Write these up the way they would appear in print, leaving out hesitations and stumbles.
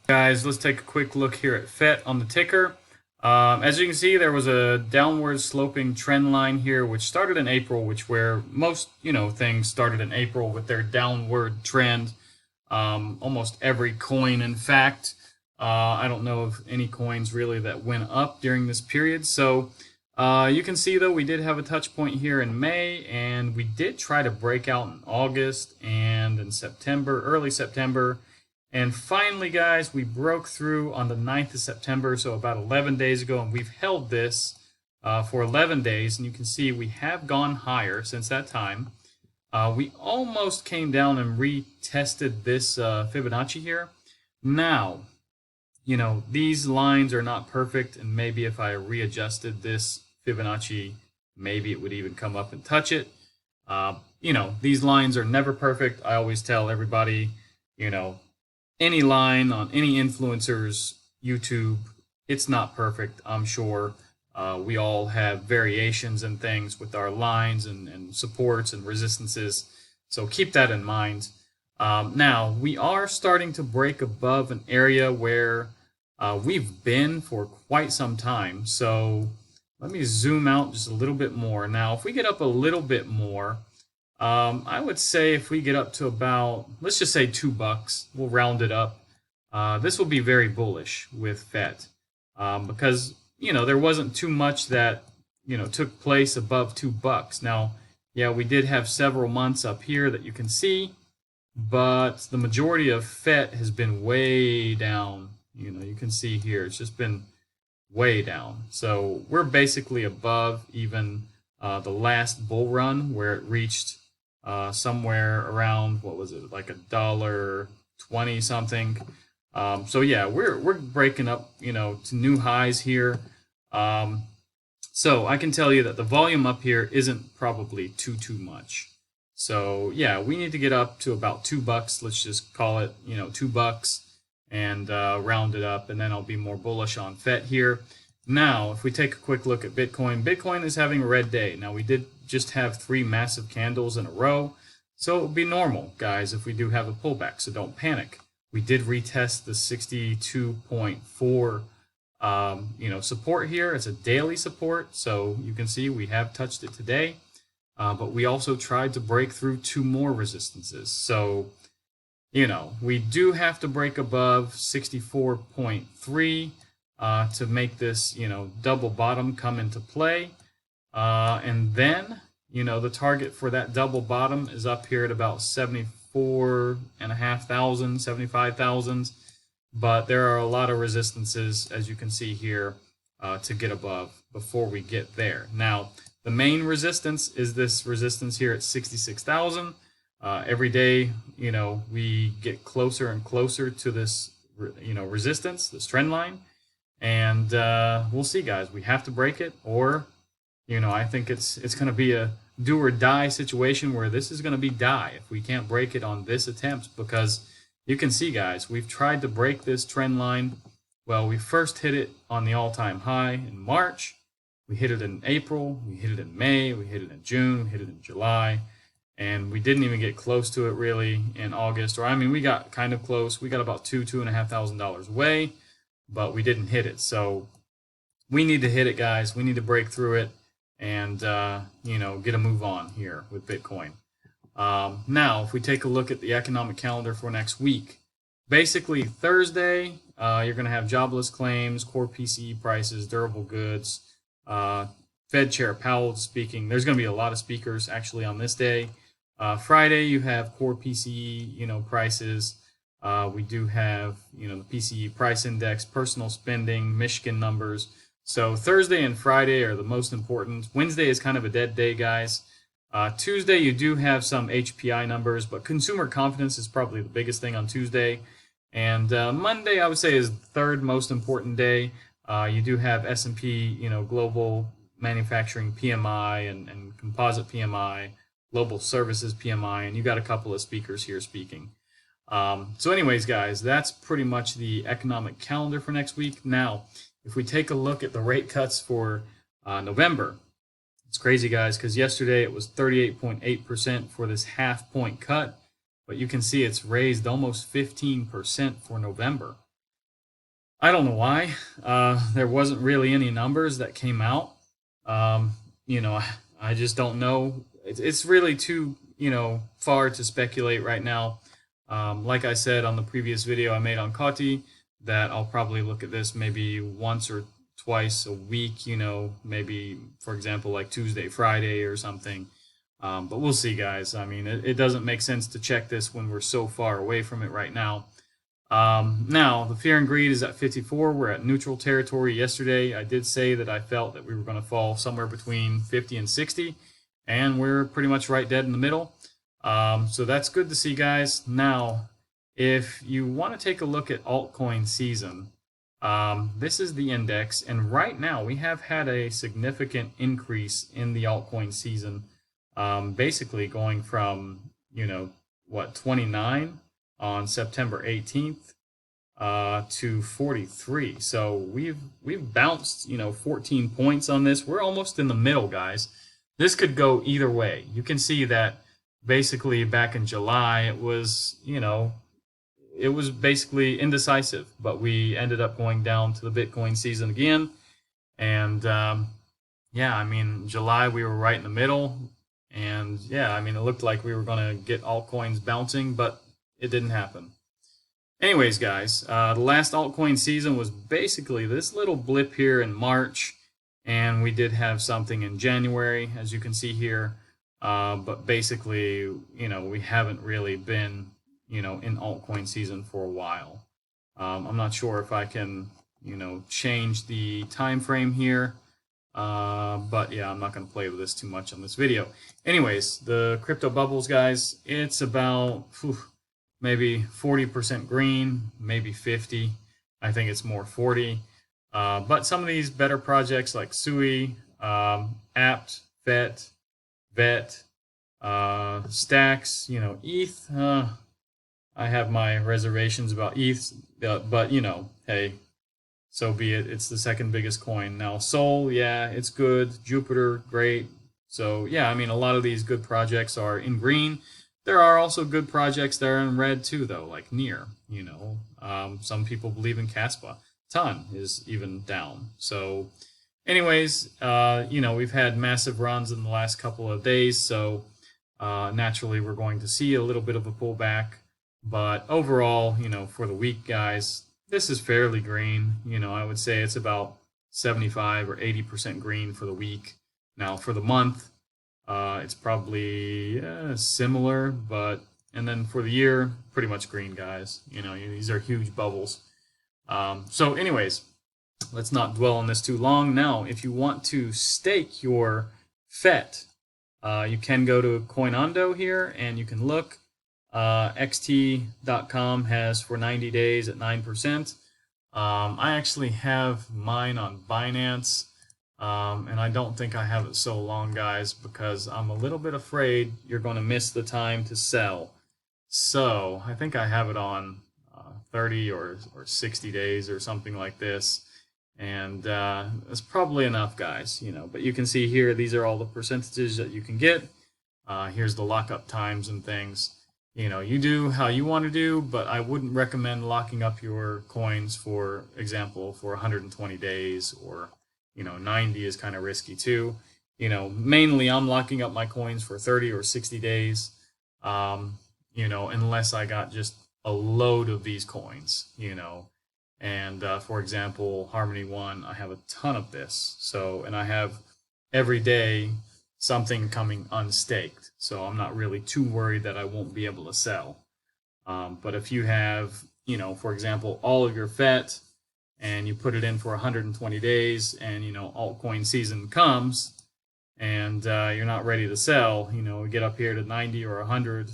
Guys, let's take a quick look here at FET on the ticker. As you can see, there was a downward sloping trend line here, which started in April, which where most things started in April with their downward trend. Almost every coin, in fact. I don't know of any coins really that went up during this period. So you can see though we did have a touch point here in May, and we did try to break out in August and in September, early September. And finally, guys, we broke through on the 9th of September, so about 11 days ago, and we've held this for 11 days, and you can see we have gone higher since that time. We almost came down and retested this Fibonacci here. Now, these lines are not perfect, and maybe if I readjusted this Fibonacci, maybe it would even come up and touch it. These lines are never perfect. I always tell everybody, any line on any influencer's YouTube, it's not perfect, I'm sure. We all have variations and things with our lines and supports and resistances, so keep that in mind. Now, we are starting to break above an area where we've been for quite some time, so let me zoom out just a little bit more. Now, if we get up a little bit more, I would say if we get up to about, let's just say $2, we'll round it up. This will be very bullish with FET because, there wasn't too much that, took place above $2. Now, yeah, we did have several months up here that you can see, but the majority of FET has been way down. You can see here, it's just been way down. So we're basically above even the last bull run where it reached somewhere around, what was it, like $1.20 something. So yeah, we're breaking up, to new highs here. So I can tell you that the volume up here isn't probably too much. So yeah, we need to get up to about $2. Let's just call it, $2 and round it up, and then I'll be more bullish on FET here. Now, if we take a quick look at Bitcoin, Bitcoin is having a red day. Now, we did just have 3 massive candles in a row, so it would be normal, guys, if we do have a pullback, so don't panic. We did retest the 62.4 support here. It's a daily support, so you can see we have touched it today, but we also tried to break through 2 more resistances. So, we do have to break above 64.3 to make this, double bottom come into play. And then, the target for that double bottom is up here at about 74,500, 75,000. But there are a lot of resistances, as you can see here, to get above before we get there. Now, the main resistance is this resistance here at 66,000. Every day, we get closer and closer to this, resistance, this trend line. And we'll see, guys. We have to break it, or I think it's going to be a do or die situation where this is going to be die if we can't break it on this attempt, because you can see, guys, we've tried to break this trend line. Well, we first hit it on the all-time high in March. We hit it in April. We hit it in May. We hit it in June. We hit it in July. And we didn't even get close to it really in August. Or, we got kind of close. We got about $2,500 away, but we didn't hit it. So we need to hit it, guys. We need to break through it and, get a move on here with Bitcoin. Now, if we take a look at the economic calendar for next week, basically Thursday, you're going to have jobless claims, core PCE prices, durable goods, Fed Chair Powell speaking. There's going to be a lot of speakers actually on this day. Friday, you have core PCE, prices. We do have, the PCE price index, personal spending, Michigan numbers. So Thursday and Friday are the most important. Wednesday is kind of a dead day, guys. Tuesday, you do have some HPI numbers, but consumer confidence is probably the biggest thing on Tuesday. And Monday, I would say, is the third most important day. You do have S&P, global manufacturing PMI and composite PMI, global services PMI, and you got a couple of speakers here speaking. So anyways, guys, that's pretty much the economic calendar for next week. Now, if we take a look at the rate cuts for November, it's crazy, guys, because yesterday it was 38.8% for this half-point cut, but you can see it's raised almost 15% for November. I don't know why. There wasn't really any numbers that came out. You know, I just don't know. It's really too, far to speculate right now. Like I said on the previous video I made on Koti, that I'll probably look at this maybe once or twice a week, maybe, for example, like Tuesday, Friday or something. But we'll see, guys. I mean, it doesn't make sense to check this when we're so far away from it right now. Now, the fear and greed is at 54. We're at neutral territory yesterday. I did say that I felt that we were going to fall somewhere between 50 and 60, and we're pretty much right dead in the middle. So that's good to see, guys. Now, if you want to take a look at altcoin season, this is the index, and right now we have had a significant increase in the altcoin season, basically going from, 29 on September 18th to 43. So we've bounced 14 points on this. We're almost in the middle, guys. This could go either way. You can see that basically back in July it was it was basically indecisive, but we ended up going down to the Bitcoin season again. And yeah, I mean, July we were right in the middle, and yeah, I mean, it looked like we were going to get altcoins bouncing, but it didn't happen. Anyways, guys, the last altcoin season was basically this little blip here in March, and we did have something in January, as you can see here. But basically, we haven't really been, in altcoin season for a while. I'm not sure if I can, change the time frame here. But yeah, I'm not going to play with this too much on this video. Anyways, the crypto bubbles, guys, it's about maybe 40% green, maybe 50. I think it's more 40. But some of these better projects like Sui, Apt, FET, VET, Stacks, ETH. I have my reservations about ETH, but hey, so be it. It's the second biggest coin. Now Sol, yeah, it's good. Jupiter, great. So yeah, I mean, a lot of these good projects are in green. There are also good projects that are in red too, though, like Near. Some people believe in Caspa. Ton is even down. So anyways, we've had massive runs in the last couple of days, so naturally we're going to see a little bit of a pullback. But overall, for the week, guys, this is fairly green. I would say it's about 75 or 80% green for the week. Now, for the month, it's probably similar, and then for the year, pretty much green, guys. These are huge bubbles. So anyways, let's not dwell on this too long. Now, if you want to stake your FET, you can go to Coinondo here, and you can look. XT.com has for 90 days at 9%. I actually have mine on Binance, and I don't think I have it so long, guys, because I'm a little bit afraid you're going to miss the time to sell. So I think I have it on 30 or 60 days or something like this, and that's probably enough, guys. But you can see here, these are all the percentages that you can get. Here's the lockup times and things. You do how you want to do, but I wouldn't recommend locking up your coins, for example, for 120 days, or 90 is kind of risky too. Mainly I'm locking up my coins for 30 or 60 days, unless I got just a load of these coins, and for example, Harmony One, I have a ton of this, and I have every day something coming unstaked, so I'm not really too worried that I won't be able to sell. But if you have, for example, all of your FET, and you put it in for 120 days, and altcoin season comes, and you're not ready to sell, we get up here to 90 or 100,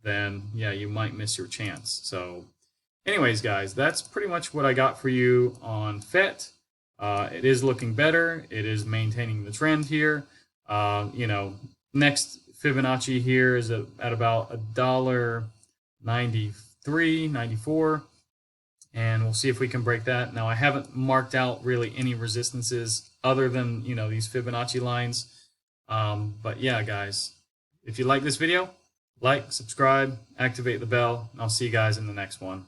then yeah, you might miss your chance. So anyways, guys, that's pretty much what I got for you on FET. It is looking better. It is maintaining the trend here. Next Fibonacci here is at about $1.93, 94, and we'll see if we can break that. Now, I haven't marked out really any resistances other than these Fibonacci lines, but yeah, guys, if you like this video, like, subscribe, activate the bell, and I'll see you guys in the next one.